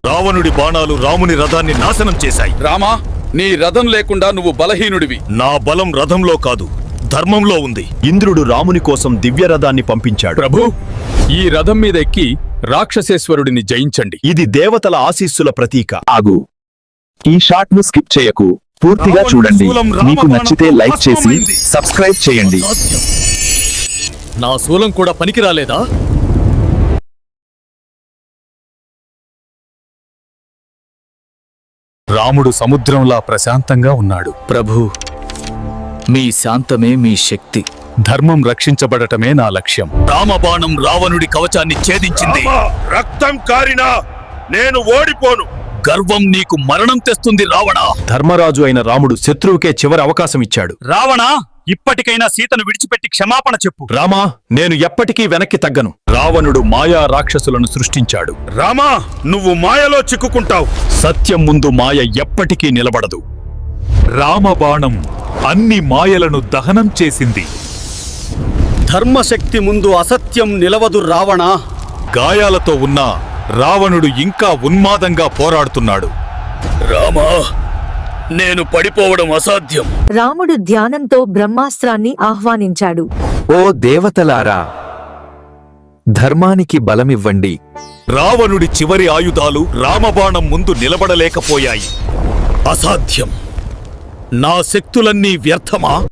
రావణుడి బాణాలు రాముని రథాన్ని నాశనం చేశాయి. రామా, నీ రథం లేకుండా నువ్వు బలహీనుడివి. నా బలం రథంలో కాదు, ధర్మంలో ఉంది. ఇంద్రుడు రాముని కోసం దివ్యరథాన్ని పంపించాడు. ప్రభు, ఈ రథం మీద ఎక్కి రాక్షసేశ్వరుడిని జయించండి. ఇది దేవతల ఆశీస్సుల ప్రతీక. ఆగు, ఈ షాట్ ను స్కిప్ చేయకు, పూర్తిగా చూడండి. మీకు నచ్చితే లైక్ చేసి సబ్స్క్రైబ్ చేయండి. నా శూలం కూడా పనికిరాలేదా? రాముడు సముద్రంలా ప్రశాంతంగా ఉన్నాడు. ప్రభు, మీ శాంతమే మీ శక్తి. ధర్మం రక్షించబడటమే నా లక్ష్యం. రామబాణం రావణుడి కవచాన్ని ఛేదించింది. రక్తం కారినా నేను ఓడిపోను. గర్వం నీకు మరణం తెస్తుంది రావణ. ధర్మరాజు అయిన రాముడు శత్రువుకే చివరి అవకాశం ఇచ్చాడు. రావణ, ఇప్పటికైనా సీతను విడిచిపెట్టి క్షమాపణ చెప్పు. రామా, నేను ఎప్పటికీ వెనక్కి తగ్గను. రావణుడు మాయా రాక్షసులను సృష్టించాడు. రామా, నువ్వు మాయలో చిక్కుకుంటావు. సత్యం ముందు మాయ ఎప్పటికీ నిలబడదు. రామబాణం అన్ని మాయలను దహనం చేసింది. ధర్మశక్తి ముందు అసత్యం నిలవదు రావణ. గాయాలతో ఉన్న రావణుడు ఇంకా ఉన్మాదంగా పోరాడుతున్నాడు. రామా, నేను పడిపోవడం అసాధ్యం. రాముడు ధ్యానంతో బ్రహ్మాస్త్రాన్ని ఆహ్వానించాడు. ఓ దేవతలారా, ధర్మానికి బలమివ్వండి. రావణుడి చివరి ఆయుధాలు రామబాణం ముందు నిలబడలేకపోయాయి. అసాధ్యం. నా శక్తులన్నీ వ్యర్థమా?